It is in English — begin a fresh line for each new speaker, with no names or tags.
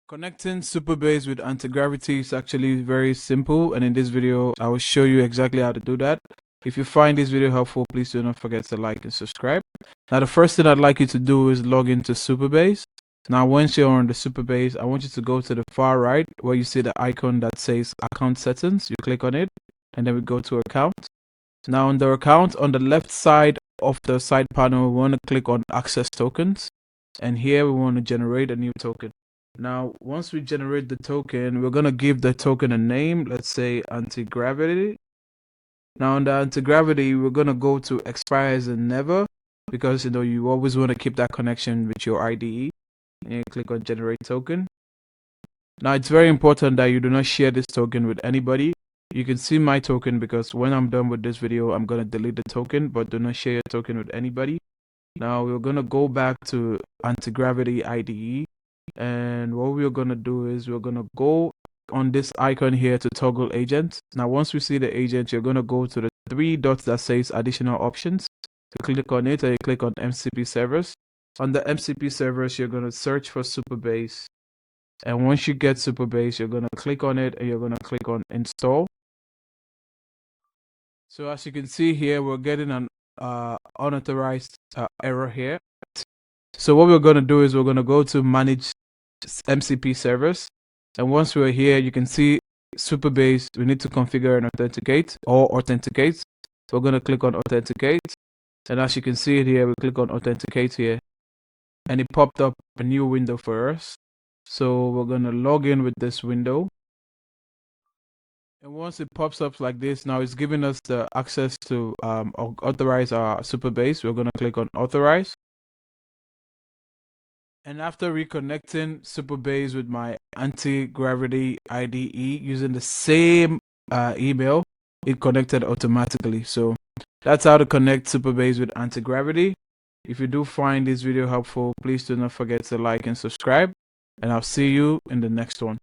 Connecting Supabase with Antigravity is actually very simple, and in this video I will show you exactly how to do that. If you find this video helpful, please do not forget to like and subscribe. Now the first thing I'd like you to do is log into Supabase. Now once you're on the Supabase, I want you to go to the far right where you see the icon that says account settings. You click on it and then we go to account. Now on the account, on the left side of the side panel, we want to click on access tokens, and here we want to generate a new token. Now, once we generate the token, we're going to give the token a name. Let's say Antigravity. Now, on the Antigravity, we're going to go to expires and never, because you always want to keep that connection with your IDE. And you click on generate token. Now, it's very important that you do not share this token with anybody. You can see my token because when I'm done with this video, I'm going to delete the token, but do not share your token with anybody. Now, we're going to go back to Antigravity IDE. And what we're going to do is we're going to go on this icon here to toggle agent. Now once we see the agent, you're going to go to the three dots that says additional options. You click on it and you click on MCP servers. On the MCP servers, you're going to search for Supabase, and once you get Supabase, you're going to click on it and you're going to click on install. So as you can see here, we're getting an unauthorized error here. So what we're going to do is we're going to go to manage MCP servers, and once we're here, you can see Supabase. We need to configure and authenticate. So we're going to click on authenticate, and as you can see it here, we click on authenticate here, and it popped up a new window for us. So we're going to log in with this window, and once it pops up like this, now it's giving us the access to authorize our Supabase. We're going to click on authorize. And after reconnecting Supabase with my Antigravity IDE using the same email, it connected automatically. So that's how to connect Supabase with Antigravity. If you do find this video helpful, please do not forget to like and subscribe. And I'll see you in the next one.